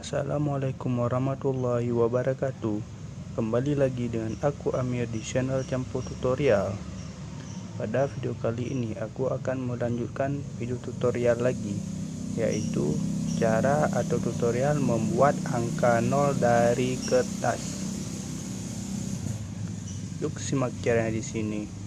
Assalamualaikum warahmatullahi wabarakatuh. Kembali lagi dengan aku Amir di channel Campur Tutorial. Pada video kali ini aku akan melanjutkan video tutorial lagi, yaitu cara atau tutorial membuat angka 0 dari kertas. Yuk simak caranya di sini.